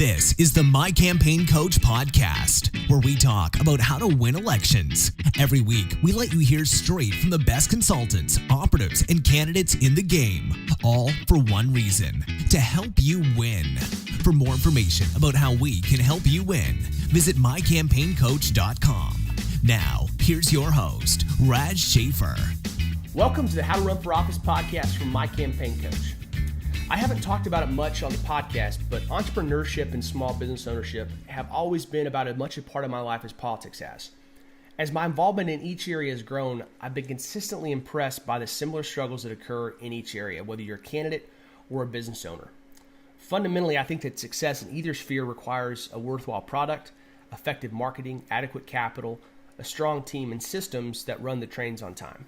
This is the My Campaign Coach podcast, where we talk about how to win elections. Every week, we let you hear straight from the best consultants, operatives, and candidates in the game, all for one reason, to help you win. For more information about how we can help you win, visit mycampaigncoach.com. Now, here's your host, Raj Schaefer. Welcome to the How to Run for Office podcast from My Campaign Coach. I haven't talked about it much on the podcast, but entrepreneurship and small business ownership have always been about as much a part of my life as politics has. As my involvement in each area has grown, I've been consistently impressed by the similar struggles that occur in each area, whether you're a candidate or a business owner. Fundamentally, I think that success in either sphere requires a worthwhile product, effective marketing, adequate capital, a strong team, and systems that run the trains on time.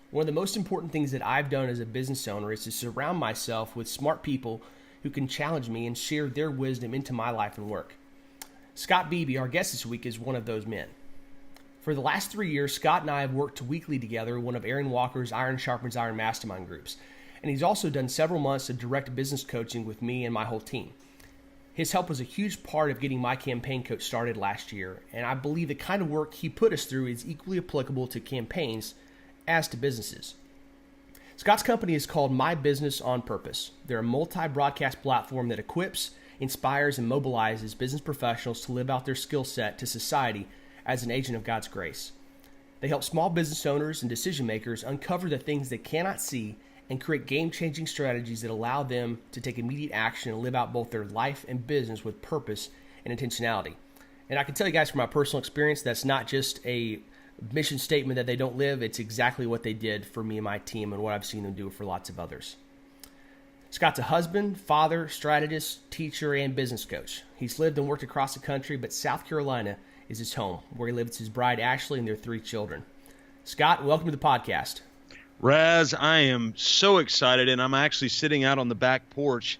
One of the most important things that I've done as a business owner is to surround myself with smart people who can challenge me and share their wisdom into my life and work. Scott Beebe, our guest this week, is one of those men. For the last 3 years, Scott and I have worked weekly together in one of Aaron Walker's Iron Sharpens Iron mastermind groups, and he's also done several months of direct business coaching with me and my whole team. His help was a huge part of getting My Campaign Coach started last year, and I believe the kind of work he put us through is equally applicable to campaigns as to businesses. Scott's company is called My Business on Purpose. They're a multi-broadcast platform that equips, inspires, and mobilizes business professionals to live out their skill set to society as an agent of God's grace. They help small business owners and decision makers uncover the things they cannot see and create game-changing strategies that allow them to take immediate action and live out both their life and business with purpose and intentionality. And I can tell you guys from my personal experience, that's not just a mission statement that they don't live. It's exactly what they did for me and my team and what I've seen them do for lots of others. Scott's a husband, father, strategist, teacher, and business coach. He's lived and worked across the country, but South Carolina is his home, where he lives with his bride, Ashley, and their 3 children. Scott, welcome to the podcast. Raz, I am so excited, and I'm actually sitting out on the back porch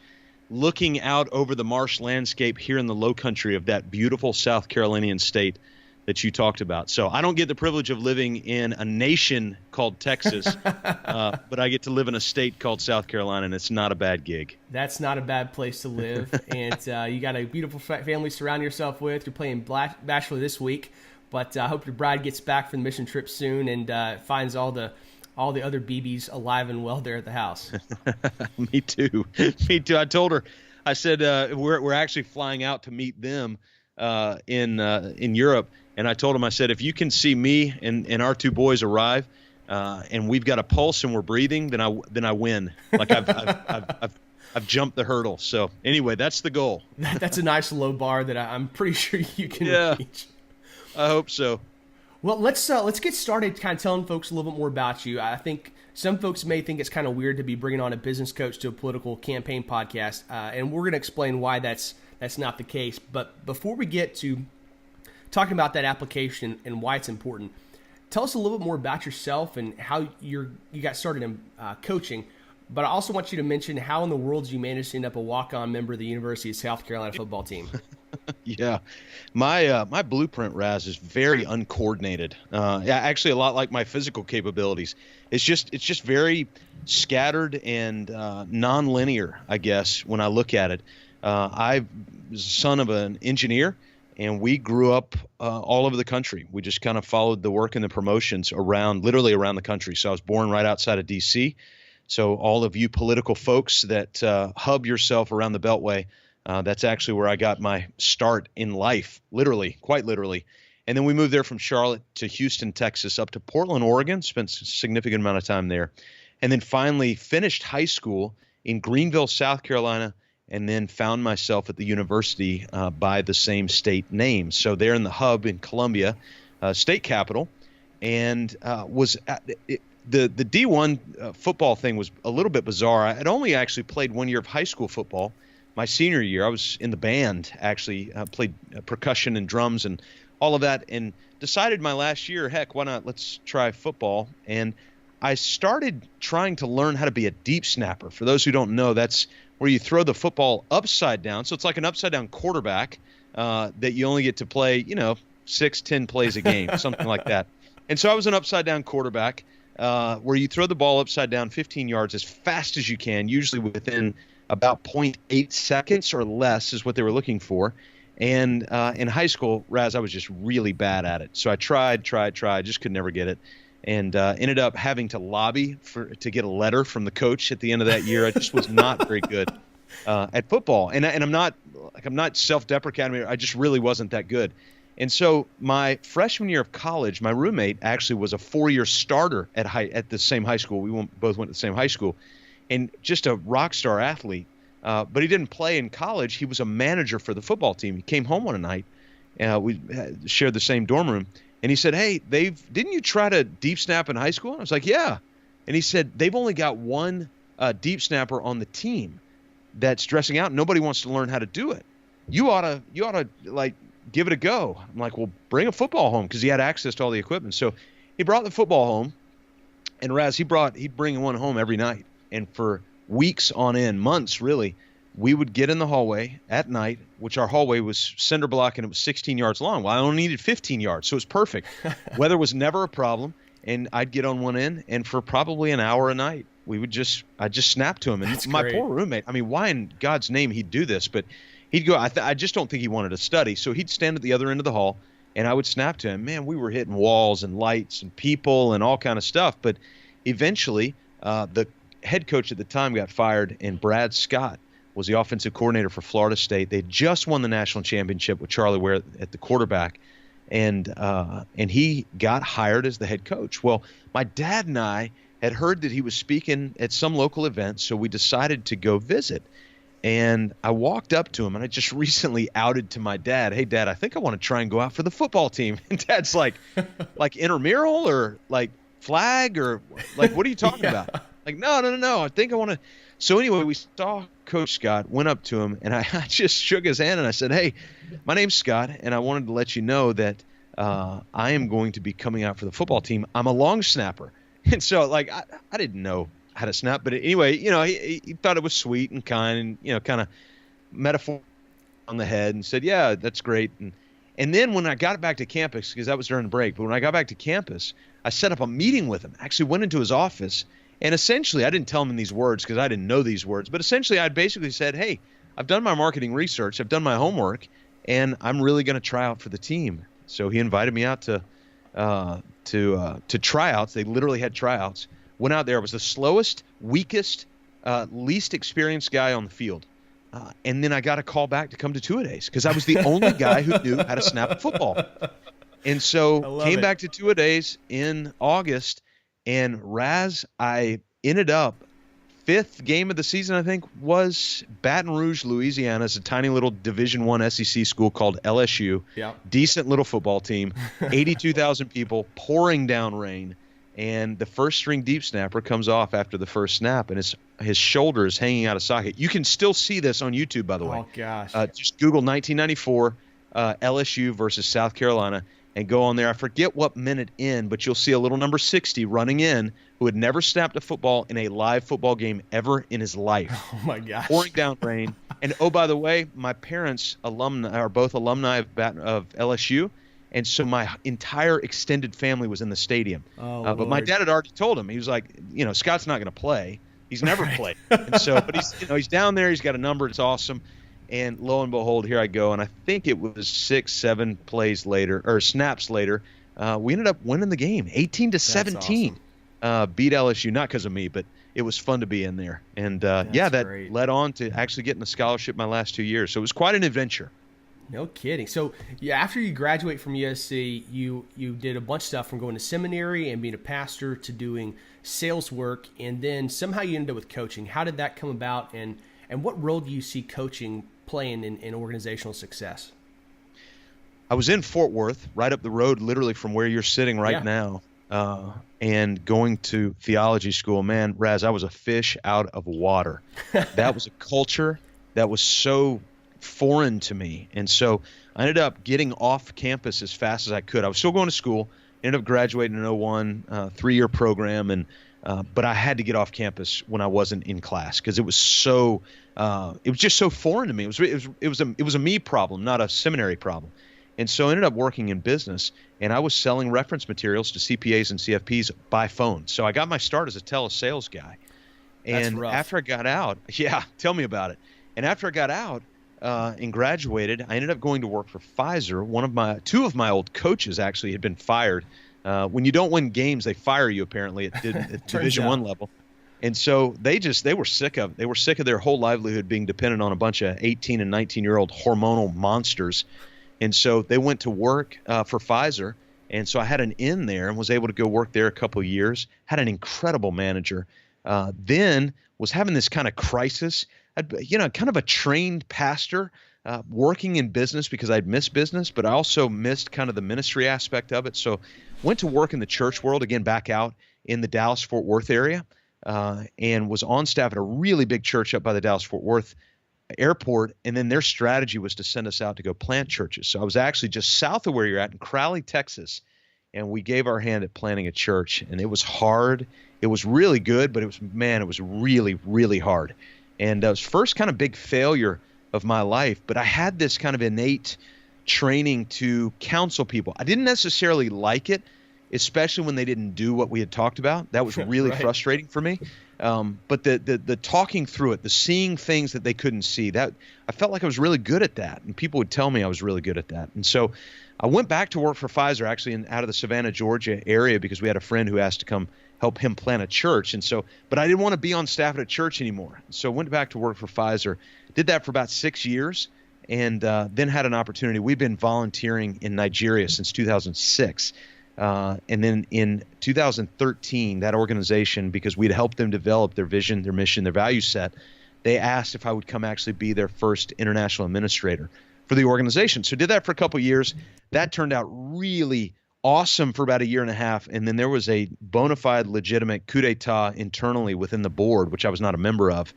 looking out over the marsh landscape here in the low country of that beautiful South Carolinian state that you talked about. So I don't get the privilege of living in a nation called Texas, but I get to live in a state called South Carolina, and it's not a bad gig. That's not a bad place to live, and you got a beautiful family to surround yourself with. You're playing Bachelor this week, but I hope your bride gets back from the mission trip soon and finds all the other BBs alive and well there at the house. Me too. I told her, I said we're actually flying out to meet them in Europe. And I told him, I said, if you can see me and our 2 boys arrive, and we've got a pulse and we're breathing, then I win. Like I've jumped the hurdle. So anyway, that's the goal. That's a nice low bar that I'm pretty sure you can reach. I hope so. Well, let's get started kind of telling folks a little bit more about you. I think some folks may think it's kind of weird to be bringing on a business coach to a political campaign podcast, and we're going to explain why that's not the case. But before we get to talking about that application and why it's important, tell us a little bit more about yourself and how you got started in coaching. But I also want you to mention how in the world you managed to end up a walk-on member of the University of South Carolina football team. Yeah, my blueprint, Raz, is very uncoordinated. Actually, a lot like my physical capabilities. It's just very scattered and non-linear, I guess, when I look at it. I was the son of an engineer, and we grew up all over the country. We just kind of followed the work and the promotions literally around the country. So I was born right outside of D.C. So all of you political folks that hub yourself around the Beltway, that's actually where I got my start in life, quite literally. And then we moved there from Charlotte to Houston, Texas, up to Portland, Oregon, spent a significant amount of time there. And then finally finished high school in Greenville, South Carolina, and then found myself at the university by the same state name. So there in the hub in Columbia, state capital, and was at the D1 football thing was a little bit bizarre. I had only actually played 1 year of high school football. My senior year, I was in the band, actually played percussion and drums and all of that, and decided my last year, heck, why not? Let's try football. And I started trying to learn how to be a deep snapper. For those who don't know, that's where you throw the football upside down. So it's like an upside down quarterback that you only get to play, 6-10 plays a game, something like that. And so I was an upside down quarterback where you throw the ball upside down 15 yards as fast as you can, usually within about 0.8 seconds or less is what they were looking for. And in high school, Raz, I was just really bad at it. So I tried, just could never get it. And ended up having to lobby to get a letter from the coach at the end of that year. I just was not very good at football. And I'm not self-deprecating. I just really wasn't that good. And so my freshman year of college, my roommate actually was a 4-year starter at the same high school. We both went to the same high school, and just a rock star athlete. But he didn't play in college. He was a manager for the football team. He came home one night. We shared the same dorm room. And he said, hey, didn't you try to deep snap in high school? I was like, yeah. And he said, they've only got one deep snapper on the team that's dressing out. Nobody wants to learn how to do it. You ought to like give it a go. I'm like, well, bring a football home, because he had access to all the equipment. So he brought the football home, and Raz, he'd bring one home every night. And for weeks on end, months really, we would get in the hallway at night, which our hallway was cinder block and it was 16 yards long. Well, I only needed 15 yards, so it was perfect. Weather was never a problem, and I'd get on one end, and for probably an hour a night, I'd just snap to him. And That's my great. poor roommate, I mean, why in God's name he'd do this? But he'd go, I just don't think he wanted to study. So he'd stand at the other end of the hall, and I would snap to him. Man, we were hitting walls and lights and people and all kind of stuff. But eventually, the head coach at the time got fired, and Brad Scott was the offensive coordinator for Florida State. They just won the national championship with Charlie Ware at the quarterback, and he got hired as the head coach. Well, my dad and I had heard that he was speaking at some local event, so we decided to go visit. And I walked up to him, and I just recently outed to my dad, hey, Dad, I think I want to try and go out for the football team. And Dad's like intramural or like flag or like, what are you talking about? Like, no. I think I want to. So anyway, we saw Coach Scott, went up to him, and I just shook his hand, and I said, hey, my name's Scott, and I wanted to let you know that I am going to be coming out for the football team. I'm a long snapper. And so, like, I didn't know how to snap. But anyway, he thought it was sweet and kind and, kind of metaphor on the head, and said, yeah, that's great. And then when I got back to campus, because that was during the break, but when I got back to campus, I set up a meeting with him. I actually went into his office. And essentially, I didn't tell him in these words because I didn't know these words, but essentially I basically said, hey, I've done my marketing research, I've done my homework, and I'm really going to try out for the team. So he invited me out to tryouts. They literally had tryouts. Went out there. I was the slowest, weakest, least experienced guy on the field. And then I got a call back to come to two-a-days because I was the only guy who knew how to snap a football. And so came back to two-a-days in August. And Raz, I ended up 5th game of the season, I think, was Baton Rouge, Louisiana. It's a tiny little Division I SEC school called LSU. Yeah. Decent little football team, 82,000 people, pouring down rain. And the first string deep snapper comes off after the first snap, and his shoulder is hanging out of socket. You can still see this on YouTube, by the way. Oh, gosh. Just Google 1994 LSU versus South Carolina. And go on there. I forget what minute in, but you'll see a little number 60 running in who had never snapped a football in a live football game ever in his life. Oh, my gosh. Pouring down rain. And, oh, by the way, my parents are both alumni of LSU, and so my entire extended family was in the stadium. Oh, but my dad had already told him. He was like, Scott's not going to play. He's never played. And so, but he's down there. He's got a number. It's awesome. And lo and behold, here I go. And I think it was 6-7 plays later, or snaps later, we ended up winning the game, 18-17. Awesome. Beat LSU, not because of me, but it was fun to be in there. And that great. Led on to actually getting a scholarship my last 2 years. So it was quite an adventure. No kidding. So after you graduate from USC, you did a bunch of stuff, from going to seminary and being a pastor to doing sales work, and then somehow you ended up with coaching. How did that come about, and what role do you see coaching playing in organizational success? I was in Fort Worth, right up the road, literally from where you're sitting right now, and going to theology school. Man, Raz, I was a fish out of water. That was a culture that was so foreign to me. And so I ended up getting off campus as fast as I could. I was still going to school, ended up graduating in 2001, 3-year program, and but I had to get off campus when I wasn't in class because it was so it was just so foreign to me. It was a me problem, not a seminary problem. And so I ended up working in business, and I was selling reference materials to CPAs and CFPs by phone. So I got my start as a telesales guy. And rough. after I got out, yeah, tell me about it. And after I got out and graduated, I ended up going to work for Pfizer. Two of my old coaches actually had been fired. When you don't win games, they fire you apparently at Division I level. And so they were sick of their whole livelihood being dependent on a bunch of 18 and 19-year-old hormonal monsters. And so they went to work for Pfizer. And so I had an in there and was able to go work there a couple of years, had an incredible manager, then was having this kind of crisis. Kind of a trained pastor working in business because I'd missed business, but I also missed kind of the ministry aspect of it. So went to work in the church world, again, back out in the Dallas-Fort Worth area. And was on staff at a really big church up by the Dallas-Fort Worth airport. And then their strategy was to send us out to go plant churches. So I was actually just south of where you're at in Crowley, Texas. And we gave our hand at planting a church. And it was hard. It was really good, but it was really, really hard. And it was first kind of big failure of my life. But I had this kind of innate training to counsel people. I didn't necessarily like it, especially when they didn't do what we had talked about. That was really right. frustrating for me. But the talking through it, the seeing things that they couldn't see, that I felt like I was really good at that. And people would tell me I was really good at that. And so I went back to work for Pfizer, actually out of the Savannah, Georgia area, because we had a friend who asked to come help him plant a church. And so, but I didn't want to be on staff at a church anymore. So went back to work for Pfizer, did that for about 6 years, and then had an opportunity. We've been volunteering in Nigeria since 2006. And then in 2013, that organization, because we'd helped them develop their vision, their mission, their value set, they asked if I would come actually be their first international administrator for the organization. So did that for a couple of years. That turned out really awesome for about a year and a half. And then there was a bona fide, legitimate coup d'etat internally within the board, which I was not a member of.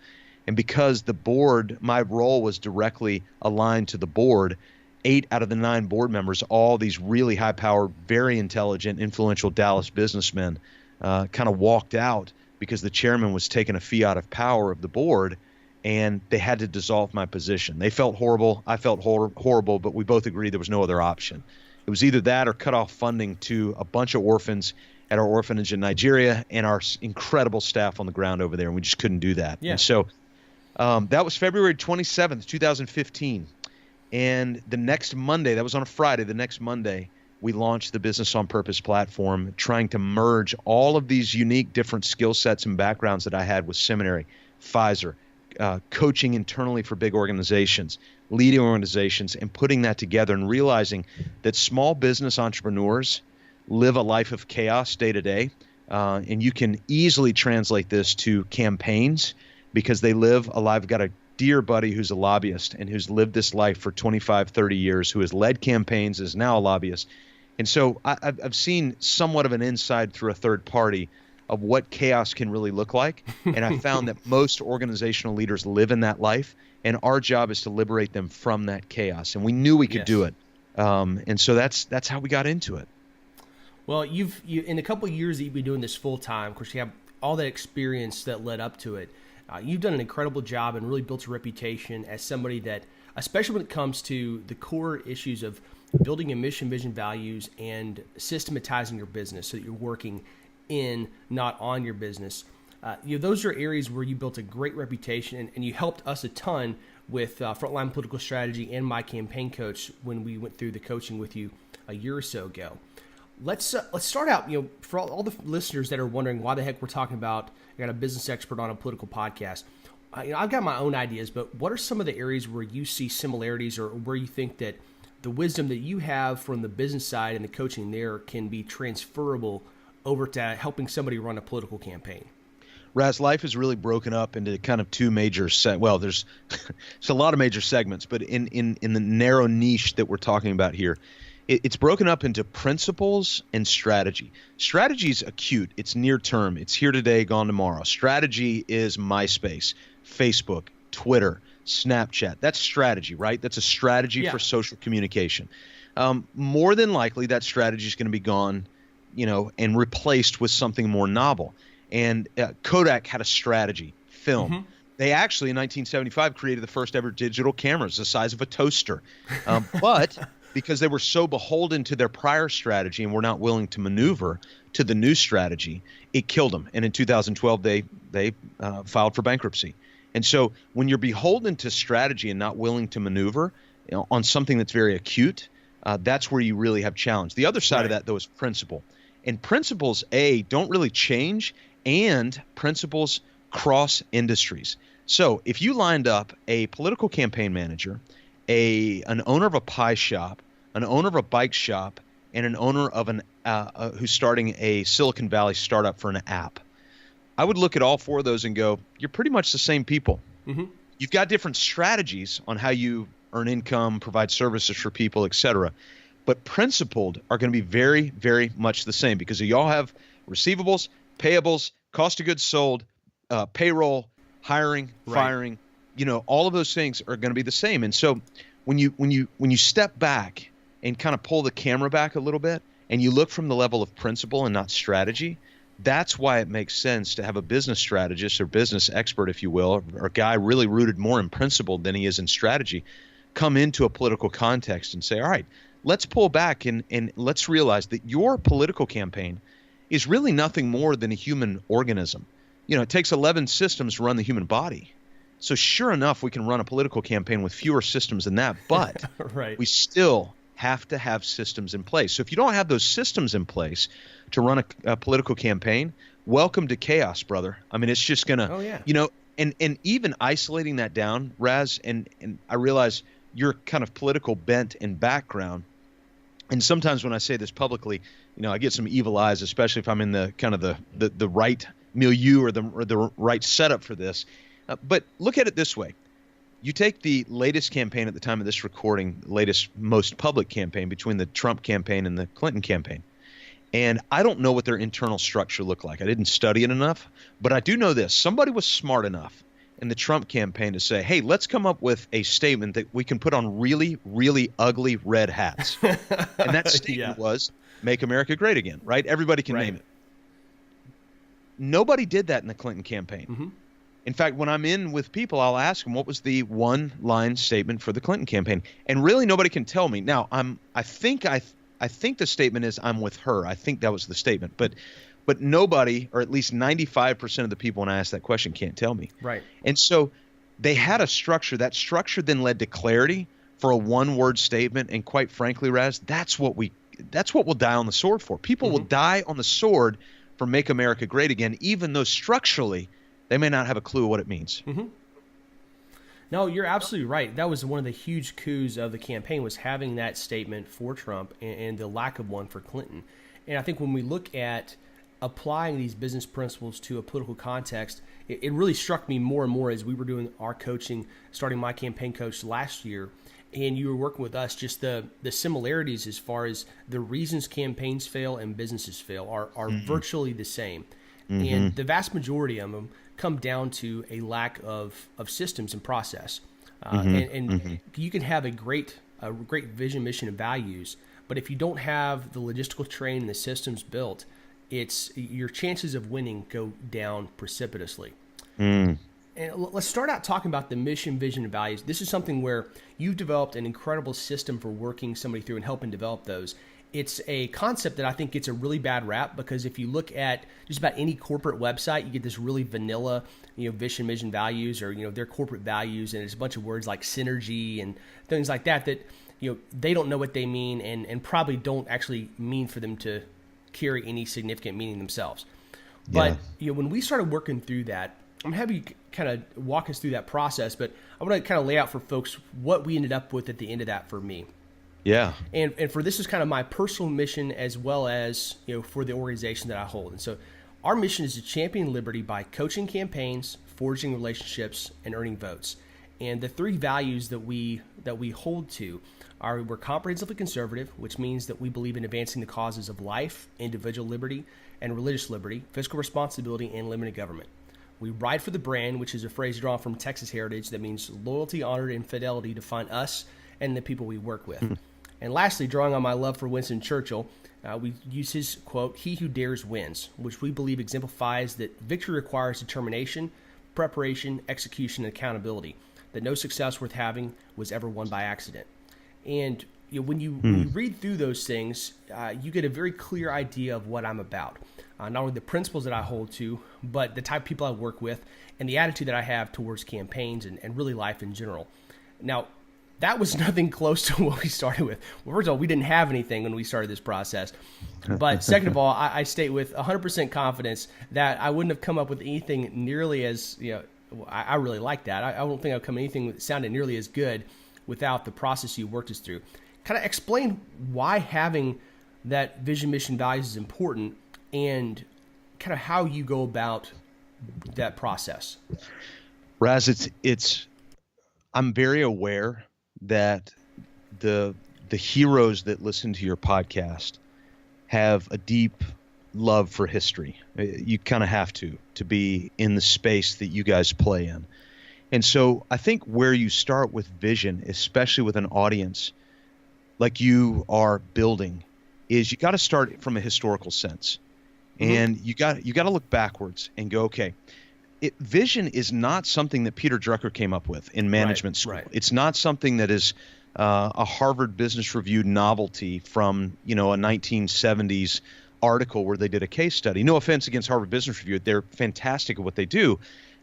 And because the board, my role was directly aligned to the board, 8 out of the 9 board members, all these really high-powered, very intelligent, influential Dallas businessmen, kind of walked out because the chairman was taking a fee out of power of the board, and they had to dissolve my position. They felt horrible. I felt horrible, but we both agreed there was no other option. It was either that or cut off funding to a bunch of orphans at our orphanage in Nigeria and our incredible staff on the ground over there, and we just couldn't do that. Yeah. And so that was February 27th, 2015. And the next Monday, that was on a Friday, the next Monday, we launched the Business on Purpose platform, trying to merge all of these unique different skill sets and backgrounds that I had with seminary, Pfizer, coaching internally for big organizations, leading organizations, and putting that together and realizing that small business entrepreneurs live a life of chaos day to day. And you can easily translate this to campaigns because they live a life. I've got a dear buddy who's a lobbyist and who's lived this life for 25, 30 years, who has led campaigns, is now a lobbyist. And so I've seen somewhat of an insight through a third party of what chaos can really look like. And I found that most organizational leaders live in that life, and our job is to liberate them from that chaos. And we knew we could do it. And so that's how we got into it. Well, you in a couple of years that you've been doing this full time, of course, you have all that experience that led up to it. You've done an incredible job and really built a reputation as somebody that, especially when it comes to the core issues of building a mission, vision, values, and systematizing your business so that you're working in, not on your business. Those are areas where you built a great reputation, and you helped us a ton with Frontline Political Strategy and My Campaign Coach when we went through the coaching with you a year or so ago. Let's start out, for all the listeners that are wondering why the heck we're talking about, I got a business expert on a political podcast. I've got my own ideas, but what are some of the areas where you see similarities or where you think that the wisdom that you have from the business side and the coaching there can be transferable over to helping somebody run a political campaign? Raz, life is really broken up into kind of two major there's a lot of major segments, but in the narrow niche that we're talking about here, it's broken up into principles and strategy. Strategy is acute. It's near term. It's here today, gone tomorrow. Strategy is MySpace, Facebook, Twitter, Snapchat. That's strategy, right? That's a strategy for social communication. More than likely, that strategy is going to be gone, and replaced with something more novel. And Kodak had a strategy, film. Mm-hmm. They actually, in 1975, created the first ever digital cameras the size of a toaster. But because they were so beholden to their prior strategy and were not willing to maneuver to the new strategy. It killed them. And in 2012, they filed for bankruptcy. And so when you're beholden to strategy and not willing to maneuver, on something that's very acute, that's where you really have challenge. The other side of that, though, is principle. And principles, don't really change, and principles cross industries. So if you lined up a political campaign manager, an owner of a pie shop, an owner of a bike shop, and an owner of who's starting a Silicon Valley startup for an app, I would look at all four of those and go, you're pretty much the same people. Mm-hmm. You've got different strategies on how you earn income, provide services for people, et cetera. But principled are going to be very, very much the same, because you all have receivables, payables, cost of goods sold, payroll, hiring, firing, all of those things are going to be the same. And so when you step back and kind of pull the camera back a little bit and you look from the level of principle and not strategy, that's why it makes sense to have a business strategist or business expert, if you will, or a guy really rooted more in principle than he is in strategy, come into a political context and say, all right, let's pull back and let's realize that your political campaign is really nothing more than a human organism. It takes 11 systems to run the human body. So sure enough, we can run a political campaign with fewer systems than that, but we still have to have systems in place. So if you don't have those systems in place to run a political campaign, welcome to chaos, brother. I mean, it's just going to, and even isolating that down, Raz, and I realize your kind of political bent and background, and sometimes when I say this publicly, I get some evil eyes, especially if I'm in the kind of the right milieu or the right setup for this. But look at it this way. You take the latest campaign at the time of this recording, latest, most public campaign between the Trump campaign and the Clinton campaign. And I don't know what their internal structure looked like. I didn't study it enough, but I do know this. Somebody was smart enough in the Trump campaign to say, hey, let's come up with a statement that we can put on really, really ugly red hats. And that statement was, make America great again, right? Everybody can name it. Nobody did that in the Clinton campaign. Mm-hmm. In fact, when I'm in with people, I'll ask them, what was the one-line statement for the Clinton campaign? And really nobody can tell me. Now, I think the statement is, I'm with her. I think that was the statement. But nobody, or at least 95% of the people when I ask that question, can't tell me. Right. And so they had a structure. That structure then led to clarity for a one-word statement. And quite frankly, Raz, that's what we'll die on the sword for. People will die on the sword for Make America Great Again, even though structurally they may not have a clue what it means. Mm-hmm. No, you're absolutely right. That was one of the huge coups of the campaign, was having that statement for Trump and the lack of one for Clinton. And I think when we look at applying these business principles to a political context, it really struck me more and more as we were doing our coaching, starting My Campaign Coach last year, and you were working with us, just the similarities as far as the reasons campaigns fail and businesses fail are virtually the same. Mm-hmm. And the vast majority of them come down to a lack of systems and process. And you can have a great vision, mission, and values, but if you don't have the logistical train and the systems built, your chances of winning go down precipitously. And let's start out talking about the mission, vision, and values. This is something where you've developed an incredible system for working somebody through and helping develop those. It's a concept that I think gets a really bad rap, because if you look at just about any corporate website, you get this really vanilla, vision, mission, values, or, their corporate values. And it's a bunch of words like synergy and things like that, they don't know what they mean and probably don't actually mean for them to carry any significant meaning themselves. But, when we started working through that, I'm happy you kind of walk us through that process, but I want to kind of lay out for folks what we ended up with at the end of that for me. Yeah. And for this is kind of my personal mission, as well as, for the organization that I hold. And so our mission is to champion liberty by coaching campaigns, forging relationships, and earning votes. And the three values that we hold to are: we're comprehensively conservative, which means that we believe in advancing the causes of life, individual liberty, and religious liberty, fiscal responsibility, and limited government. We ride for the brand, which is a phrase drawn from Texas heritage that means loyalty, honor, and fidelity to find us and the people we work with. And lastly, drawing on my love for Winston Churchill, we use his quote, "He who dares wins," which we believe exemplifies that victory requires determination, preparation, execution, and accountability, that no success worth having was ever won by accident. And when you read through those things, you get a very clear idea of what I'm about. Not only the principles that I hold to, but the type of people I work with and the attitude that I have towards campaigns and really life in general. Now, that was nothing close to what we started with. Well, first of all, we didn't have anything when we started this process. But second of all, I state with 100% confidence that I wouldn't have come up with anything nearly as, I really like that. I don't think I've come anything that sounded nearly as good without the process you worked us through. Kind of explain why having that vision, mission, values is important and kind of how you go about that process. Raz, I'm very aware that the heroes that listen to your podcast have a deep love for history. You kind of have to be in the space that you guys play in. And so I think where you start with vision, especially with an audience like you are building, is you got to start from a historical sense. And you got to look backwards and go, okay, vision is not something that Peter Drucker came up with in management school. Right. It's not something that is a Harvard Business Review novelty from, a 1970s article where they did a case study. No offense against Harvard Business Review. They're fantastic at what they do.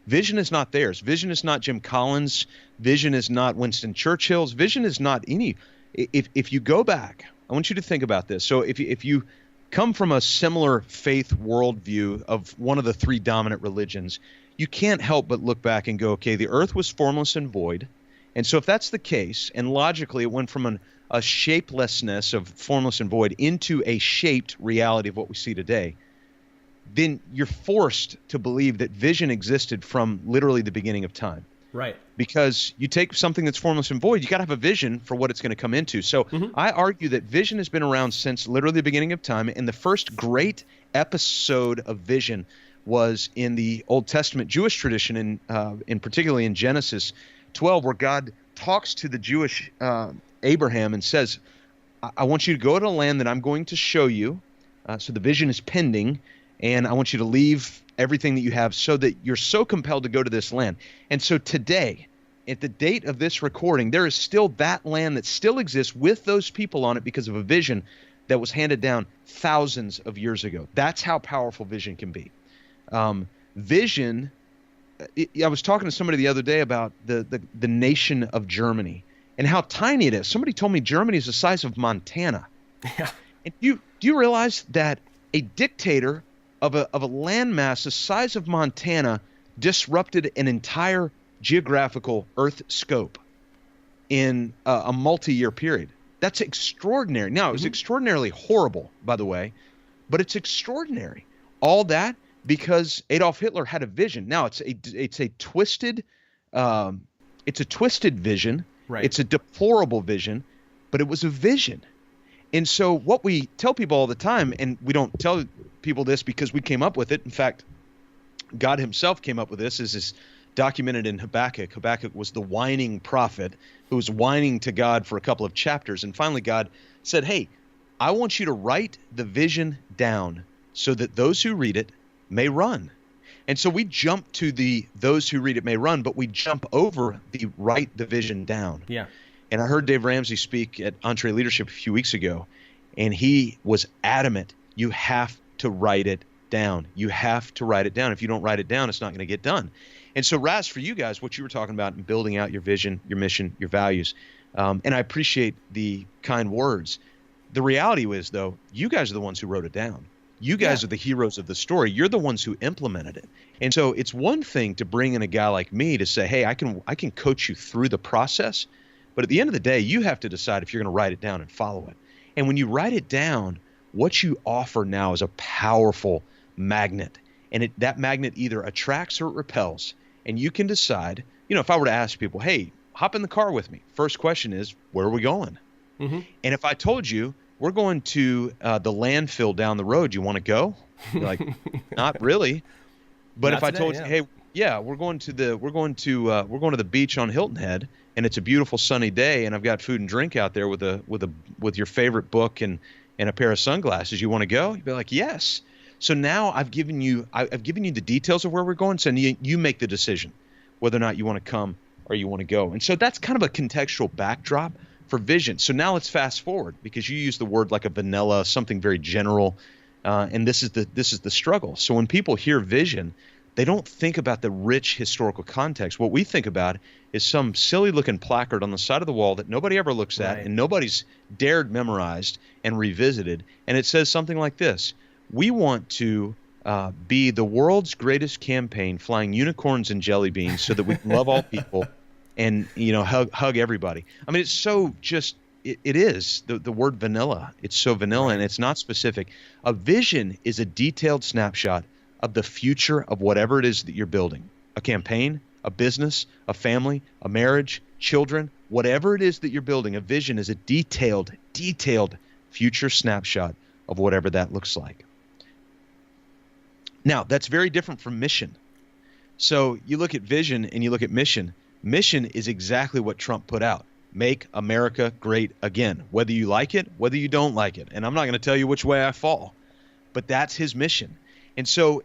Vision is not theirs. Vision is not Jim Collins. Vision is not Winston Churchill's. Vision is not any. If you go back, I want you to think about this. So if you come from a similar faith worldview of one of the three dominant religions, you can't help but look back and go, okay, the earth was formless and void. And so if that's the case, and logically it went from a shapelessness of formless and void into a shaped reality of what we see today, then you're forced to believe that vision existed from literally the beginning of time. Right. Because you take something that's formless and void, you got to have a vision for what it's going to come into. So I argue that vision has been around since literally the beginning of time. And the first great episode of vision was in the Old Testament Jewish tradition, in particularly in Genesis 12, where God talks to the Jewish Abraham and says, I want you to go to a land that I'm going to show you. So the vision is pending, and I want you to leave everything that you have so that you're so compelled to go to this land. And so today, at the date of this recording, there is still that land that still exists with those people on it because of a vision that was handed down thousands of years ago. That's how powerful vision can be. Vision, I was talking to somebody the other day about the nation of Germany and how tiny it is. Somebody told me Germany is the size of Montana. Yeah. And do you realize that a dictator of a landmass the size of Montana disrupted an entire geographical Earth scope in a multi-year period? That's extraordinary. Now, it was extraordinarily horrible, by the way, but it's extraordinary. All that because Adolf Hitler had a vision. Now, it's a twisted vision. Right. It's a deplorable vision, but it was a vision. And so what we tell people all the time, and we don't tell people this because we came up with it. In fact, God himself came up with this, is documented in Habakkuk. Habakkuk was the whining prophet who was whining to God for a couple of chapters. And finally God said, hey, I want you to write the vision down so that those who read it may run. And so we jump to those who read it may run, but we jump over the write the vision down. Yeah. And I heard Dave Ramsey speak at Entree Leadership a few weeks ago, and he was adamant, you have to write it down. You have to write it down. If you don't write it down, it's not going to get done. And so, Raz, for you guys, what you were talking about in building out your vision, your mission, your values, and I appreciate the kind words. The reality is, though, you guys are the ones who wrote it down. You guys are the heroes of the story. You're the ones who implemented it. And so it's one thing to bring in a guy like me to say, hey, I can coach you through the process. But at the end of the day, you have to decide if you're going to write it down and follow it. And when you write it down, what you offer now is a powerful magnet. And that magnet either attracts or it repels. And you can decide, if I were to ask people, hey, hop in the car with me. First question is, where are we going? And if I told you, we're going to the landfill down the road, you want to go? You're like, not really. But if I told you, hey, we're going to the beach on Hilton Head, and it's a beautiful sunny day, and I've got food and drink out there with your favorite book and a pair of sunglasses. You want to go? You'd be like, yes. So now I've given you the details of where we're going, so you make the decision whether or not you want to come or you want to go. And so that's kind of a contextual backdrop for vision. So now let's fast forward, because you use the word like a vanilla, something very general, and this is the struggle. So when people hear vision, they don't think about the rich historical context. What we think about is some silly looking placard on the side of the wall that nobody ever looks at, and nobody's dared memorized and revisited. And it says something like this: we want to be the world's greatest campaign, flying unicorns and jelly beans so that we can love all people and, hug everybody. I mean, it's so just, it is the word vanilla. It's so vanilla, and it's not specific. A vision is a detailed snapshot of the future of whatever it is that you're building: a campaign, a business, a family, a marriage, children, whatever it is that you're building. A vision is a detailed future snapshot of whatever that looks like. Now, that's very different from mission. So you look at vision and you look at mission. Mission is exactly what Trump put out: make America great again, whether you like it, whether you don't like it. And I'm not going to tell you which way I fall, but that's his mission. And so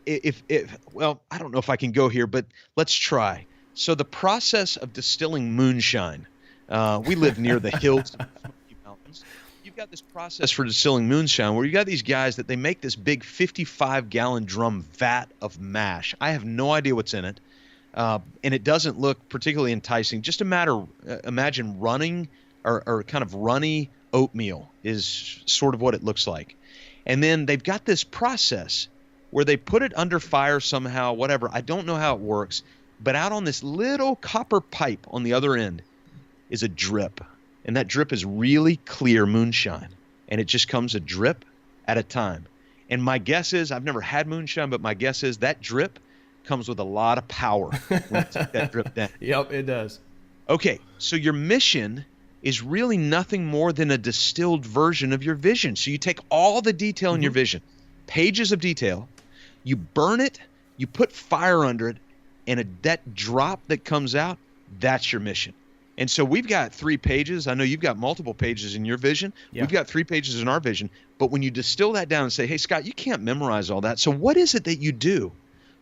well, I don't know if I can go here, but let's try. So the process of distilling moonshine, we live near the hills of the Smoky Mountains. You've got this process for distilling moonshine where you got these guys that they make this big 55-gallon drum vat of mash. I have no idea what's in it, and it doesn't look particularly enticing. Just imagine running or kind of runny oatmeal is sort of what it looks like. And then they've got this process where they put it under fire somehow, whatever. I don't know how it works, but out on this little copper pipe on the other end is a drip. And that drip is really clear moonshine. And it just comes a drip at a time. And my guess is, I've never had moonshine, but my guess is that drip comes with a lot of power when you take that drip down. Yep, it does. Okay, so your mission is really nothing more than a distilled version of your vision. So you take all the detail in your vision, pages of detail, you burn it, you put fire under it, and that drop that comes out, that's your mission. And so we've got 3 pages. I know you've got multiple pages in your vision. Yeah. We've got 3 pages in our vision. But when you distill that down and say, hey, Scott, you can't memorize all that. So what is it that you do?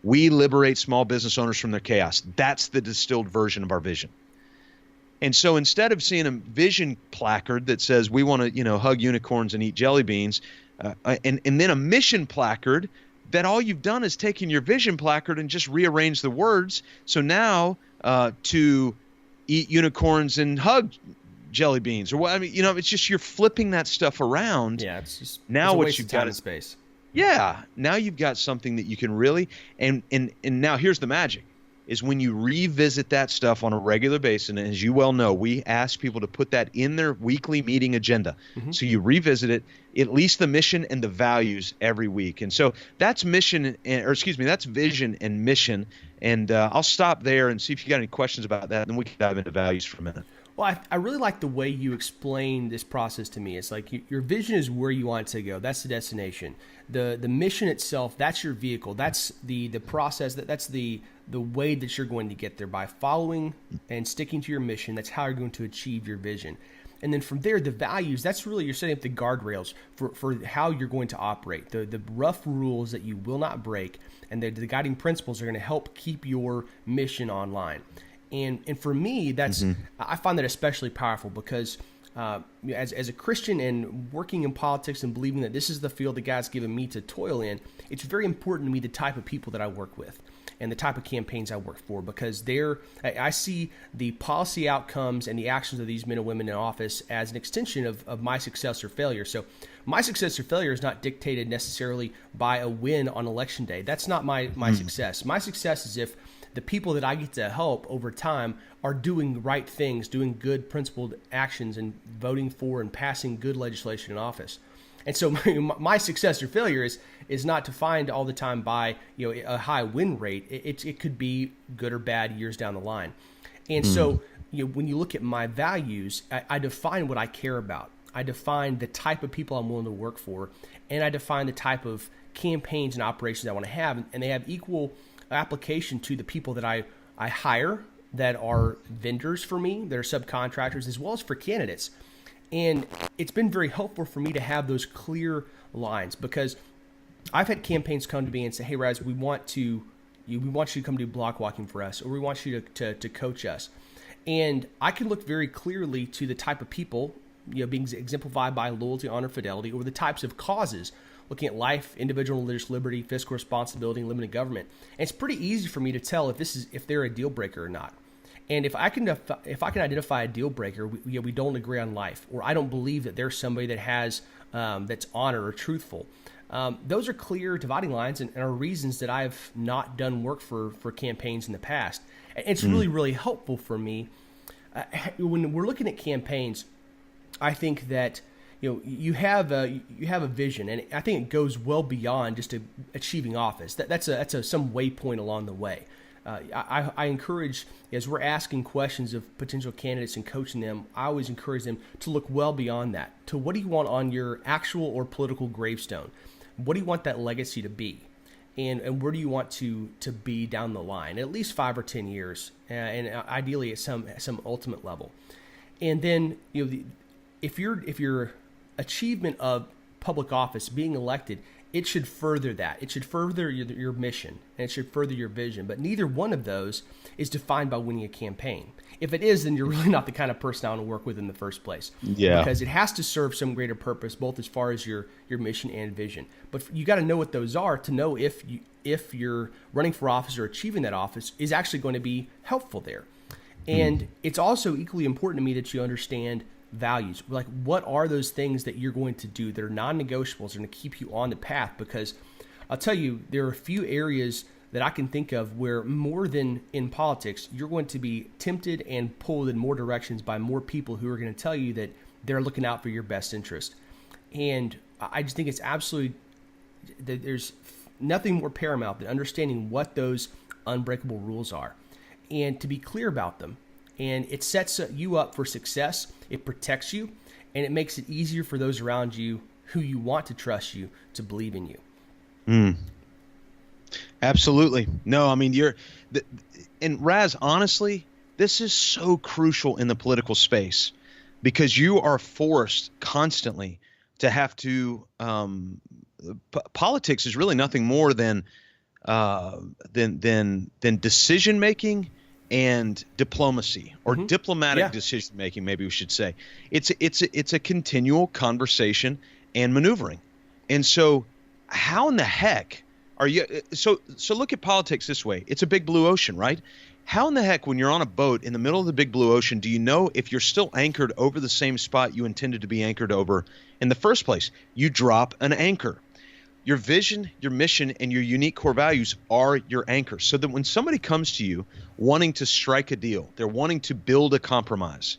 We liberate small business owners from their chaos. That's the distilled version of our vision. And so instead of seeing a vision placard that says we want to, hug unicorns and eat jelly beans, and then a mission placard that all you've done is taken your vision placard and just rearranged the words. So now to eat unicorns and hug jelly beans, or what? I mean, it's just you're flipping that stuff around. Yeah, it's just now what you've got is space. Yeah, now you've got something that you can really and now here's the magic. Is when you revisit that stuff on a regular basis, and as you well know, we ask people to put that in their weekly meeting agenda. So you revisit it, at least the mission and the values every week. And so that's that's vision and mission. And I'll stop there and see if you got any questions about that, and then we can dive into values for a minute. Well, I really like the way you explain this process to me. It's like your vision is where you want it to go. That's the destination. The mission itself, that's your vehicle. That's the process. That's the way that you're going to get there by following and sticking to your mission. That's how you're going to achieve your vision. And then from there, the values, that's really you're setting up the guardrails for how you're going to operate. The rough rules that you will not break, and the guiding principles are going to help keep your mission online. And for me, that's I find that especially powerful because as a Christian and working in politics and believing that this is the field that God's given me to toil in, it's very important to me the type of people that I work with and the type of campaigns I work for, because I see the policy outcomes and the actions of these men and women in office as an extension of my success or failure. So my success or failure is not dictated necessarily by a win on election day. That's not my success. My success is if the people that I get to help over time are doing right things, doing good principled actions, and voting for and passing good legislation in office. And so my success or failure is not defined all the time by a high win rate. It could be good or bad years down the line. And so when you look at my values, I define what I care about. I define the type of people I'm willing to work for, and I define the type of campaigns and operations I want to have, and they have equal application to the people that I hire that are vendors for me, that are subcontractors, as well as for candidates. And it's been very helpful for me to have those clear lines, because I've had campaigns come to me and say, hey, Raz, we want you to come do block walking for us, or we want you to coach us. And I can look very clearly to the type of people, being exemplified by loyalty, honor, fidelity, or the types of causes, looking at life, individual and religious liberty, fiscal responsibility, and limited government. And it's pretty easy for me to tell if they're a deal breaker or not. And if I can identify a deal breaker, we don't agree on life, or I don't believe that there's somebody that has that's honor or truthful. Those are clear dividing lines and are reasons that I've not done work for campaigns in the past. It's really, really helpful for me. When we're looking at campaigns, I think that you have a vision, and I think it goes well beyond just achieving office. That's some waypoint along the way. I encourage, as we're asking questions of potential candidates and coaching them, I always encourage them to look well beyond that. To what do you want on your actual or political gravestone? What do you want that legacy to be? And where do you want to be down the line, at least 5 or 10 years, and ideally at some ultimate level. And then if your achievement of public office, being elected, it should further that. It should further your mission, and it should further your vision. But neither one of those is defined by winning a campaign. If it is, then you're really not the kind of person I want to work with in the first place. Yeah. Because it has to serve some greater purpose, both as far as your mission and vision. But you got to know what those are to know if you're running for office or achieving that office is actually going to be helpful there. And it's also equally important to me that you understand values. Like, what are those things that you're going to do that are non-negotiables, are going to keep you on the path? Because I'll tell you, there are a few areas that I can think of where, more than in politics, you're going to be tempted and pulled in more directions by more people who are going to tell you that they're looking out for your best interest. And I just think it's absolutely, that there's nothing more paramount than understanding what those unbreakable rules are and to be clear about them. And it sets you up for success, it protects you, and it makes it easier for those around you who you want to trust you to believe in you. Absolutely. No, I mean, and Raz, honestly, this is so crucial in the political space because you are forced constantly to have to, politics is really nothing more than decision-making and diplomacy, or diplomatic decision-making, maybe we should say. It's a continual conversation and maneuvering. And so how in the heck are you – so look at politics this way. It's a big blue ocean, right? How in the heck, when you're on a boat in the middle of the big blue ocean, do you know if you're still anchored over the same spot you intended to be anchored over in the first place? You drop an anchor. Your vision, your mission, and your unique core values are your anchor, so that when somebody comes to you wanting to strike a deal, they're wanting to build a compromise,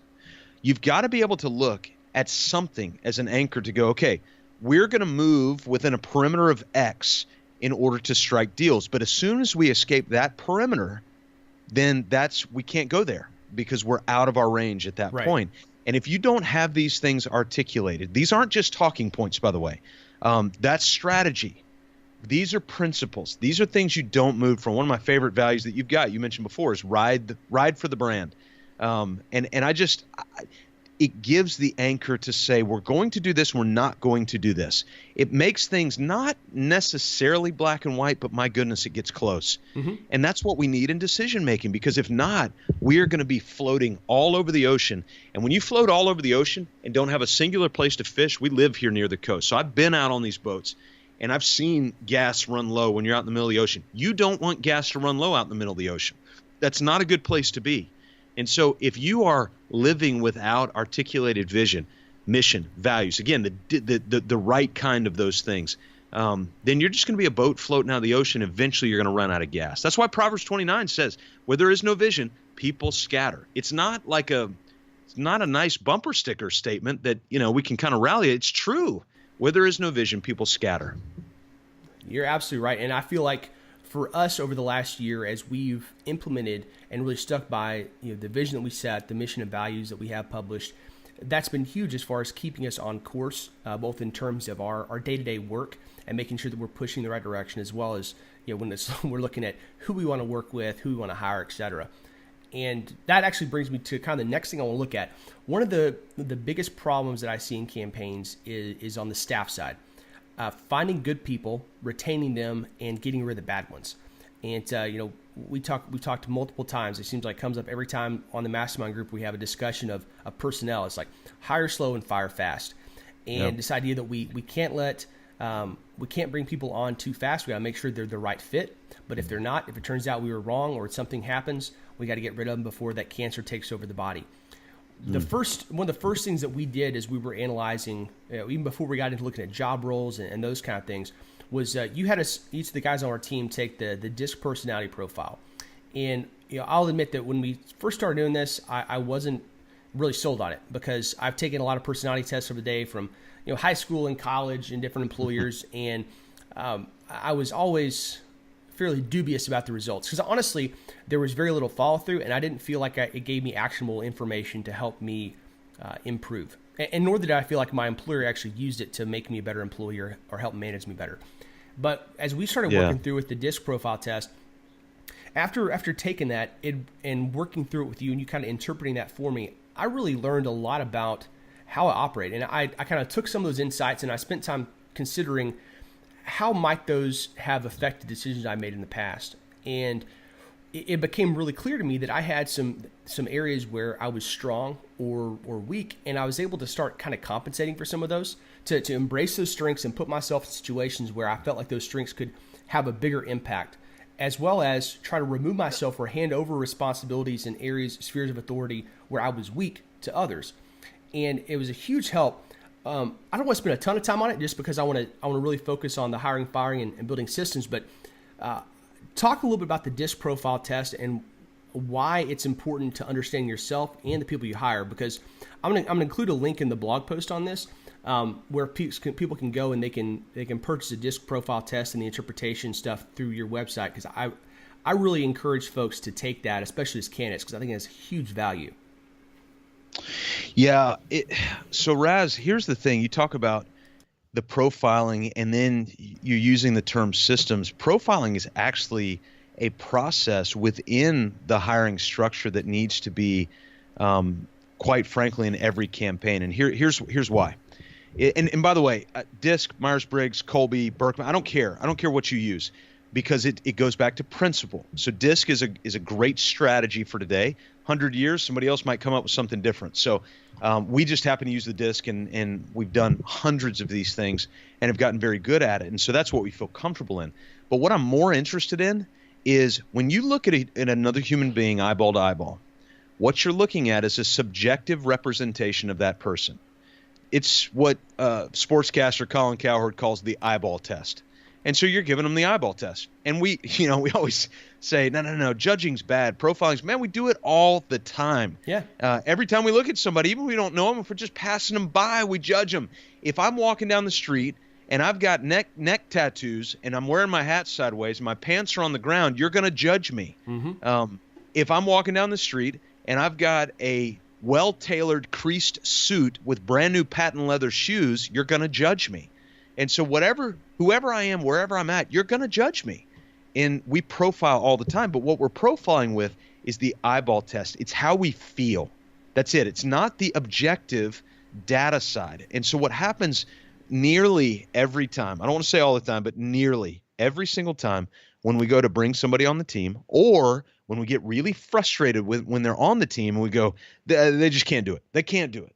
you've got to be able to look at something as an anchor to go, okay, we're going to move within a perimeter of X in order to strike deals. But as soon as we escape that perimeter, then we can't go there because we're out of our range at that point. And if you don't have these things articulated, these aren't just talking points, by the way. That's strategy. These are principles. These are things you don't move from. One of my favorite values that you mentioned before is ride for the brand. It gives the anchor to say, we're going to do this, we're not going to do this. It makes things not necessarily black and white, but my goodness, it gets close. And that's what we need in decision making, because if not, we are going to be floating all over the ocean. And when you float all over the ocean and don't have a singular place to fish, we live here near the coast. So I've been out on these boats and I've seen gas run low when you're out in the middle of the ocean. You don't want gas to run low out in the middle of the ocean. That's not a good place to be. And so if you are living without articulated vision, mission, values, again, the right kind of those things, then you're just going to be a boat floating out of the ocean. Eventually, you're going to run out of gas. That's why Proverbs 29 says, where there is no vision, people scatter. It's not a nice bumper sticker statement that, we can kind of rally. It's true. Where there is no vision, people scatter. You're absolutely right. And I feel like for us over the last year, as we've implemented and really stuck by the vision that we set, the mission and values that we have published, that's been huge as far as keeping us on course, both in terms of our day-to-day work and making sure that we're pushing the right direction, as well as when we're looking at who we want to work with, who we want to hire, etc. And that actually brings me to kind of the next thing I want to look at. One of the biggest problems that I see in campaigns is on the staff side. Finding good people, retaining them, and getting rid of the bad ones. And we've talked multiple times. It seems like it comes up every time on the mastermind group we have a discussion of personnel. It's like hire slow and fire fast, and this idea that we can't we can't bring people on too fast. We got to make sure they're the right fit. But if they're not, if it turns out we were wrong or something happens, we got to get rid of them before that cancer takes over the body. One of the first things that we did as we were analyzing, even before we got into looking at job roles and those kind of things, was you had each of the guys on our team take the DISC personality profile. And I'll admit that when we first started doing this, I wasn't really sold on it, because I've taken a lot of personality tests over the day from high school and college and different employers, and I was always fairly dubious about the results, because honestly there was very little follow through, and I didn't feel like it gave me actionable information to help me improve, and nor did I feel like my employer actually used it to make me a better employee or help manage me better. But as we started working through with the DISC profile test, after taking that and working through it with you and you kind of interpreting that for me, I really learned a lot about how I operate. And I kind of took some of those insights and I spent time considering how might those have affected decisions I made in the past. And it became really clear to me that I had some areas where I was strong or weak, and I was able to start kind of compensating for some of those, to embrace those strengths and put myself in situations where I felt like those strengths could have a bigger impact, as well as try to remove myself or hand over responsibilities in spheres of authority where I was weak to others. And it was a huge help. I don't want to spend a ton of time on it just because I want to really focus on the hiring, firing, and building systems. But talk a little bit about the DISC profile test and why it's important to understand yourself and the people you hire. Because I'm going to include a link in the blog post on this where people can go and they can purchase a DISC profile test and the interpretation stuff through your website. Because I really encourage folks to take that, especially as candidates, because I think it has huge value. Yeah. So Raz, here's the thing. You talk about the profiling and then you're using the term systems. Profiling is actually a process within the hiring structure that needs to be, quite frankly, in every campaign. And here's why. And by the way, DISC, Myers-Briggs, Colby, Berkman, I don't care. I don't care what you use, because it goes back to principle. So DISC is a great strategy for today. 100 years, somebody else might come up with something different. So we just happen to use the DISC, and we've done hundreds of these things and have gotten very good at it. And so that's what we feel comfortable in. But what I'm more interested in is when you look at another human being eyeball to eyeball, what you're looking at is a subjective representation of that person. It's what sportscaster Colin Cowherd calls the eyeball test. And so you're giving them the eyeball test. And we always say, no, judging's bad. Profiling's, man, we do it all the time. Yeah. Every time we look at somebody, even if we don't know them, if we're just passing them by, we judge them. If I'm walking down the street and I've got neck tattoos and I'm wearing my hat sideways and my pants are on the ground, you're going to judge me. Mm-hmm. If I'm walking down the street and I've got a well-tailored creased suit with brand new patent leather shoes, you're going to judge me. And so whoever I am, wherever I'm at, you're going to judge me. And we profile all the time. But what we're profiling with is the eyeball test. It's how we feel. That's it. It's not the objective data side. And so what happens nearly every time, I don't want to say all the time, but nearly every single time when we go to bring somebody on the team, or when we get really frustrated when they're on the team and we go, they just can't do it. They can't do it.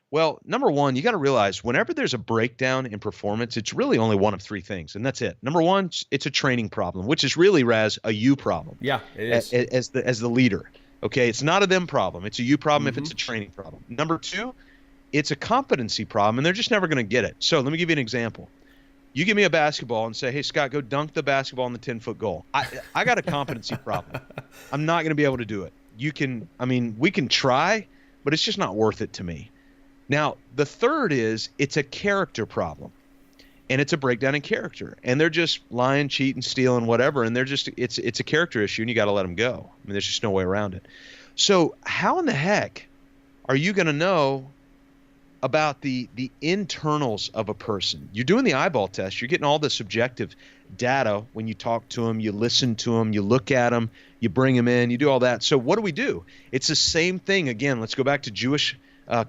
Well, number one, you got to realize whenever there's a breakdown in performance, it's really only one of three things, and that's it. Number one, it's a training problem, which is really, Raz, a you problem. Yeah, it is. As the leader, okay? It's not a them problem. It's a you problem if it's a training problem. Number two, it's a competency problem, and they're just never going to get it. So let me give you an example. You give me a basketball and say, hey, Scott, go dunk the basketball in the 10-foot goal. I got a competency problem. I'm not going to be able to do it. We can try, but it's just not worth it to me. Now, the third is it's a character problem, and it's a breakdown in character, and they're just lying, cheating, stealing, whatever, and it's a character issue, and you got to let them go. I mean, there's just no way around it. So how in the heck are you going to know about the internals of a person? You're doing the eyeball test. You're getting all the subjective data when you talk to them, you listen to them, you look at them, you bring them in, you do all that. So what do? It's the same thing. Again, let's go back to Jewish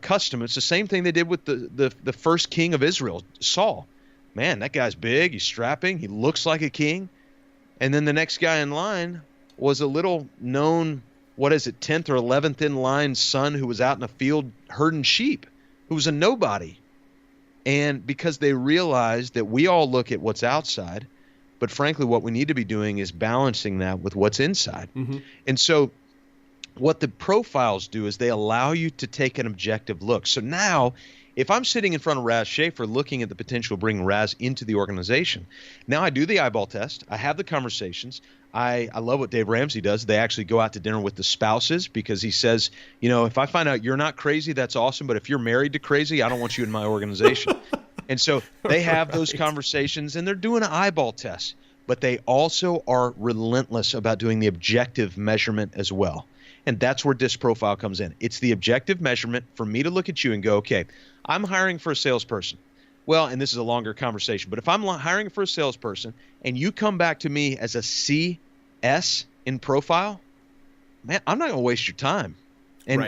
custom. It's the same thing they did with the first king of Israel, Saul. Man, that guy's big, he's strapping, he looks like a king. And then the next guy in line was a little known, 10th or 11th in line son who was out in a field herding sheep, who was a nobody. And because they realized that we all look at what's outside, but frankly, what we need to be doing is balancing that with what's inside. Mm-hmm. And so what the profiles do is they allow you to take an objective look. So now, if I'm sitting in front of Raz Schaefer looking at the potential of bringing Raz into the organization, now I do the eyeball test. I have the conversations. I love what Dave Ramsey does. They actually go out to dinner with the spouses because he says, if I find out you're not crazy, that's awesome. But if you're married to crazy, I don't want you in my organization. And so they have those conversations, and they're doing an eyeball test. But they also are relentless about doing the objective measurement as well. And that's where DISC profile comes in. It's the objective measurement for me to look at you and go, okay, I'm hiring for a salesperson. Well, and this is a longer conversation, but if I'm hiring for a salesperson and you come back to me as a CS in profile, man, I'm not going to waste your time. And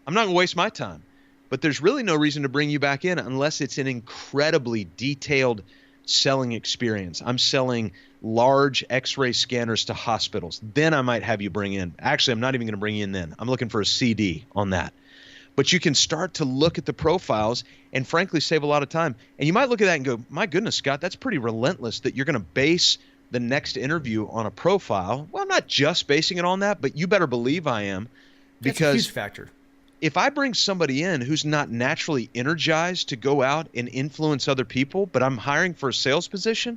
I'm not going to waste my time. But there's really no reason to bring you back in unless it's an incredibly detailed selling experience. I'm selling large X-ray scanners to hospitals. Then I might have you bring in. Actually, I'm not even going to bring you in then. I'm looking for a CD on that. But you can start to look at the profiles and frankly save a lot of time. And you might look at that and go, my goodness, Scott, that's pretty relentless that you're going to base the next interview on a profile. Well, I'm not just basing it on that, but you better believe I am. Because that's a huge factor. If I bring somebody in who's not naturally energized to go out and influence other people, but I'm hiring for a sales position,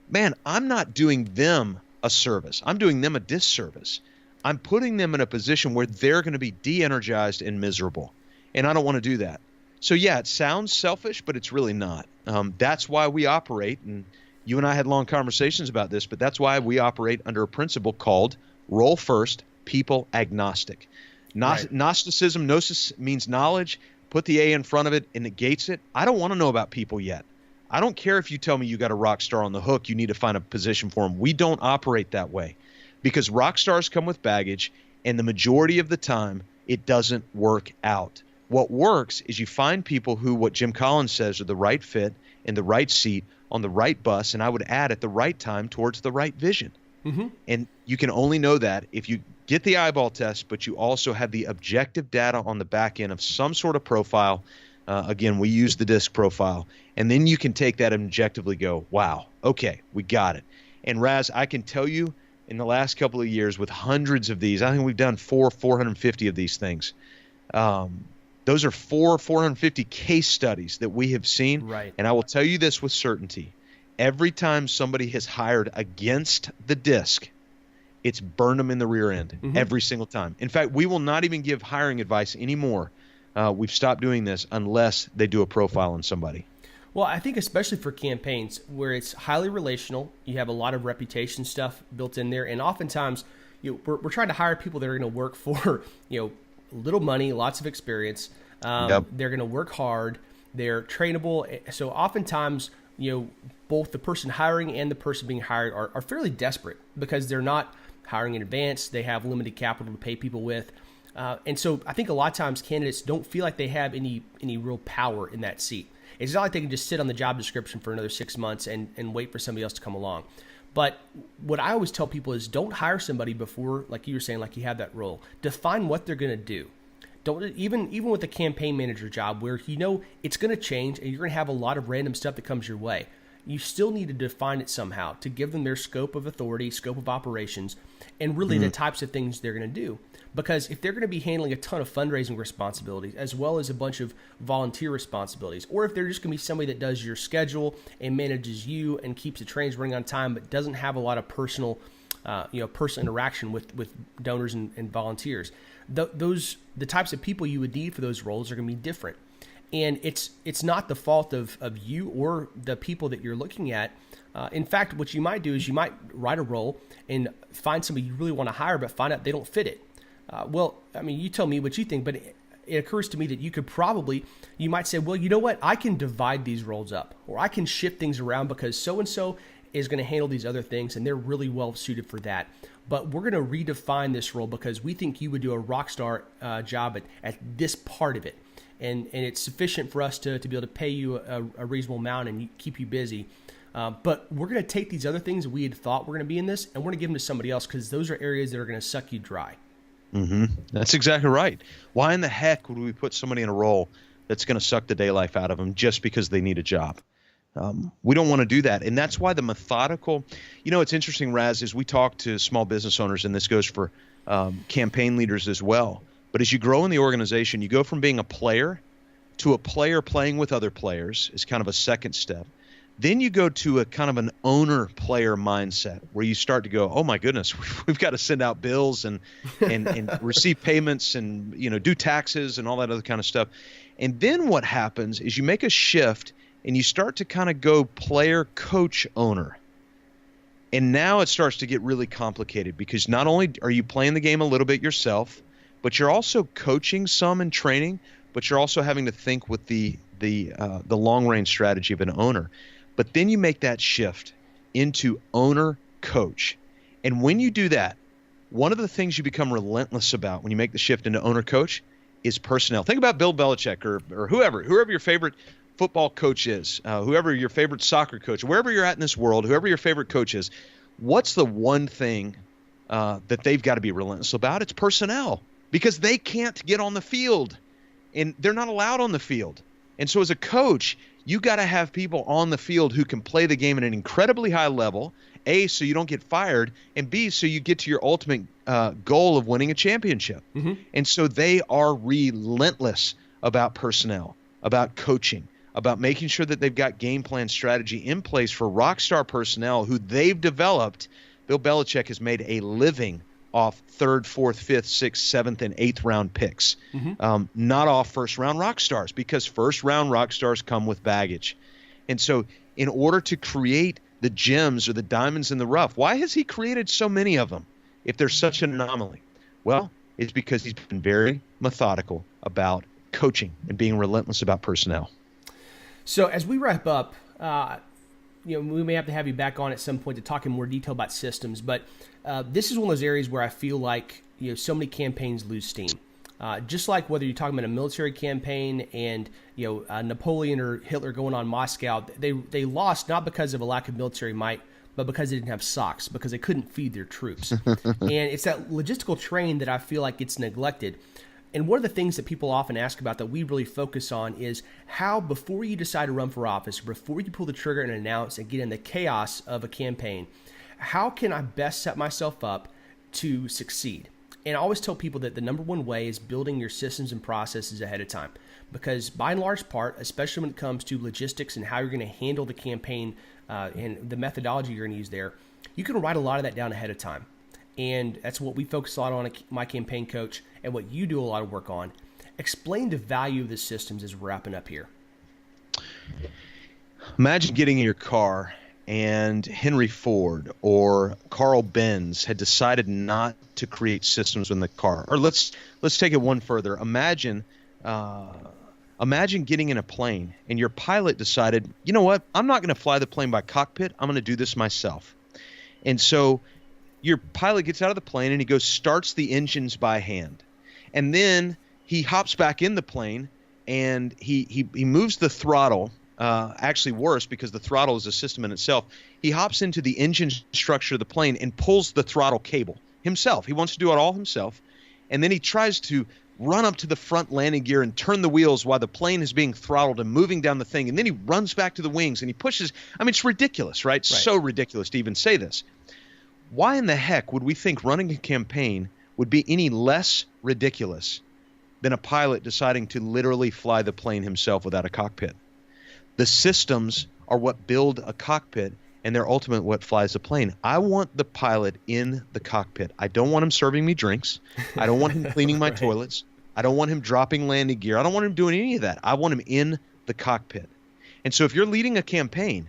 man, I'm not doing them a service. I'm doing them a disservice. I'm putting them in a position where they're going to be de-energized and miserable. And I don't want to do that. So yeah, it sounds selfish, but it's really not. That's why we operate, and you and I had long conversations about this, but that's why we operate under a principle called role first, people agnostic. Gnosticism, gnosis means knowledge. Put the A in front of it, it negates it. I don't want to know about people yet. I don't care if you tell me you got a rock star on the hook, you need to find a position for them. We don't operate that way because rock stars come with baggage, and the majority of the time, it doesn't work out. What works is you find people who, what Jim Collins says, are the right fit, in the right seat, on the right bus, and I would add at the right time towards the right vision. Mm-hmm. And you can only know that if you get the eyeball test, but you also have the objective data on the back end of some sort of profile. Again, we use the DISC profile. And then you can take that and objectively go, wow, okay, we got it. And Raz, I can tell you in the last couple of years with hundreds of these, I think we've done 450 of these things. Those are 450 case studies that we have seen. Right. And I will tell you this with certainty. Every time somebody has hired against the DISC, it's burned them in the rear end every single time. In fact, we will not even give hiring advice anymore. We've stopped doing this unless they do a profile on somebody. Well, I think especially for campaigns where it's highly relational, you have a lot of reputation stuff built in there, and oftentimes we're trying to hire people that are going to work for little money, lots of experience. They're going to work hard. They're trainable. So oftentimes, both the person hiring and the person being hired are fairly desperate because they're not hiring in advance. They have limited capital to pay people with. And so I think a lot of times candidates don't feel like they have any real power in that seat. It's not like they can just sit on the job description for another 6 months and wait for somebody else to come along. But what I always tell people is don't hire somebody before, like you were saying, like you have that role. Define what they're going to do. Don't even with a campaign manager job where it's going to change and you're going to have a lot of random stuff that comes your way. You still need to define it somehow to give them their scope of authority, scope of operations, and really the types of things they're going to do. Because if they're going to be handling a ton of fundraising responsibilities as well as a bunch of volunteer responsibilities, or if they're just going to be somebody that does your schedule and manages you and keeps the trains running on time but doesn't have a lot of personal interaction with donors and volunteers, the types of people you would need for those roles are going to be different. And it's not the fault of you or the people that you're looking at. In fact, what you might do is you might write a role and find somebody you really want to hire, but find out they don't fit it. Well, I mean, you tell me what you think, but it occurs to me that you might say, well, you know what? I can divide these roles up, or I can shift things around because so-and-so is going to handle these other things, and they're really well suited for that. But we're going to redefine this role because we think you would do a rock star job at this part of it. And it's sufficient for us to be able to pay you a reasonable amount and keep you busy. But we're going to take these other things we had thought were going to be in this, and we're going to give them to somebody else because those are areas that are going to suck you dry. Mm-hmm. That's exactly right. Why in the heck would we put somebody in a role that's going to suck the day life out of them just because they need a job? We don't want to do that. And that's why the methodical, it's interesting, Raz, as we talk to small business owners, and this goes for campaign leaders as well. But as you grow in the organization, you go from being a player to a player playing with other players is kind of a second step. Then you go to a kind of an owner-player mindset where you start to go, oh my goodness, we've got to send out bills and receive payments and do taxes and all that other kind of stuff. And then what happens is you make a shift and you start to kind of go player, coach, owner. And now it starts to get really complicated because not only are you playing the game a little bit yourself, but you're also coaching some and training, but you're also having to think with the long-range strategy of an owner. But then you make that shift into owner-coach. And when you do that, one of the things you become relentless about when you make the shift into owner-coach is personnel. Think about Bill Belichick or whoever your favorite football coach is, whoever your favorite soccer coach, wherever you're at in this world, whoever your favorite coach is, what's the one thing that they've got to be relentless about? It's personnel, because they can't get on the field and they're not allowed on the field. And so as a coach, you got to have people on the field who can play the game at an incredibly high level, A, so you don't get fired, and B, so you get to your ultimate goal of winning a championship. Mm-hmm. And so they are relentless about personnel, about coaching, about making sure that they've got game plan strategy in place for rock star personnel who they've developed. Bill Belichick has made a living off 3rd, 4th, 5th, 6th, 7th, and 8th round picks, not off first round rock stars, because first round rock stars come with baggage. And so in order to create the gems or the diamonds in the rough, why has he created so many of them if there's such an anomaly? Well, it's because he's been very methodical about coaching and being relentless about personnel. So as we wrap up, we may have to have you back on at some point to talk in more detail about systems, but this is one of those areas where I feel like so many campaigns lose steam. Just like whether you're talking about a military campaign and Napoleon or Hitler going on Moscow, they lost not because of a lack of military might, but because they didn't have socks, because they couldn't feed their troops. And it's that logistical train that I feel like gets neglected. And one of the things that people often ask about that we really focus on is how, before you decide to run for office, before you pull the trigger and announce and get in the chaos of a campaign, how can I best set myself up to succeed? And I always tell people that the number one way is building your systems and processes ahead of time. Because by and large part, especially when it comes to logistics and how you're going to handle the campaign and the methodology you're going to use there, you can write a lot of that down ahead of time. And that's what we focus a lot on at My Campaign Coach and what you do a lot of work on. Explain the value of the systems as we're wrapping up here. Imagine getting in your car and Henry Ford or Carl Benz had decided not to create systems in the car. Or let's take it one further. Imagine getting in a plane and your pilot decided, you know what, I'm not going to fly the plane by cockpit. I'm going to do this myself. And so your pilot gets out of the plane and he starts the engines by hand. And then he hops back in the plane and he moves the throttle. Actually worse, because the throttle is a system in itself. He hops into the engine structure of the plane and pulls the throttle cable himself. He wants to do it all himself. And then he tries to run up to the front landing gear and turn the wheels while the plane is being throttled and moving down the thing. And then he runs back to the wings and he pushes. I mean, it's ridiculous, right? So ridiculous to even say this. Why in the heck would we think running a campaign would be any less ridiculous than a pilot deciding to literally fly the plane himself without a cockpit? The systems are what build a cockpit, and they're ultimately what flies the plane. I want the pilot in the cockpit. I don't want him serving me drinks. I don't want him cleaning my toilets. I don't want him dropping landing gear. I don't want him doing any of that. I want him in the cockpit. And so if you're leading a campaign,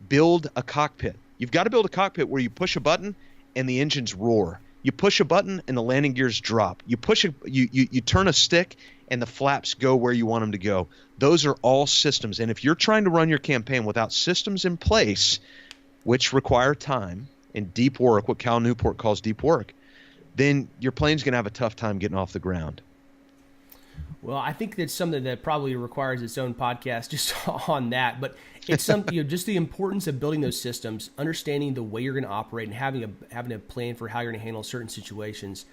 build a cockpit. You've got to build a cockpit where you push a button and the engines roar. You push a button and the landing gears drop. You turn a stick and the flaps go where you want them to go. Those are all systems. And if you're trying to run your campaign without systems in place, which require time and deep work, what Cal Newport calls deep work, then your plane's going to have a tough time getting off the ground. Well, I think that's something that probably requires its own podcast just on that. But it's something, just the importance of building those systems, understanding the way you're going to operate, and having a plan for how you're going to handle certain situations.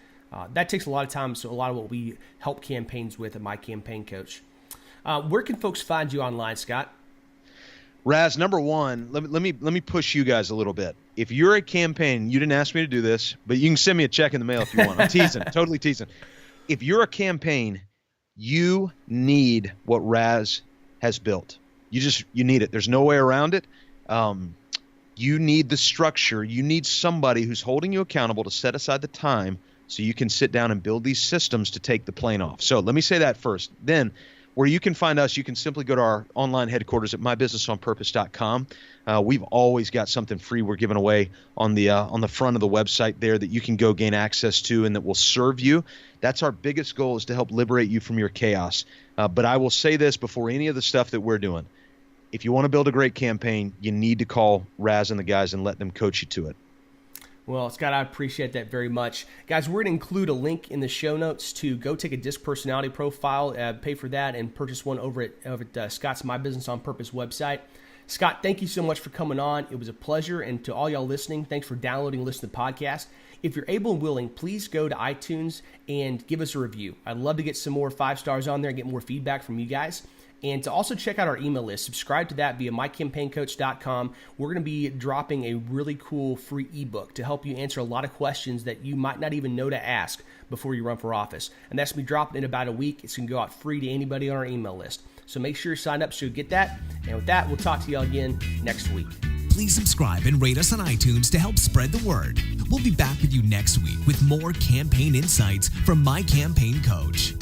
That takes a lot of time. So a lot of what we help campaigns with at My Campaign Coach. Where can folks find you online, Scott? Raz, number one, let me push you guys a little bit. If you're a campaign, you didn't ask me to do this, but you can send me a check in the mail if you want. I'm teasing, totally teasing. If you're a campaign, you need what Raz has built. You need it. There's no way around it. You need the structure. You need somebody who's holding you accountable to set aside the time so you can sit down and build these systems to take the plane off. So let me say that first. Then, where you can find us, you can simply go to our online headquarters at mybusinessonpurpose.com. We've always got something free we're giving away on the front of the website there that you can go gain access to and that will serve you. That's our biggest goal, is to help liberate you from your chaos. But I will say this before any of the stuff that we're doing. If you want to build a great campaign, you need to call Raz and the guys and let them coach you to it. Well, Scott, I appreciate that very much. Guys, we're going to include a link in the show notes to go take a DISC personality profile, pay for that, and purchase one over at Scott's My Business on Purpose website. Scott, thank you so much for coming on. It was a pleasure. And to all y'all listening, thanks for downloading and listening to the podcast. If you're able and willing, please go to iTunes and give us a review. I'd love to get some more 5 stars on there and get more feedback from you guys. And to also check out our email list, subscribe to that via mycampaigncoach.com. We're going to be dropping a really cool free ebook to help you answer a lot of questions that you might not even know to ask before you run for office. And that's going to be dropping in about a week. It's going to go out free to anybody on our email list. So make sure you sign up so you get that. And with that, we'll talk to you all again next week. Please subscribe and rate us on iTunes to help spread the word. We'll be back with you next week with more campaign insights from My Campaign Coach.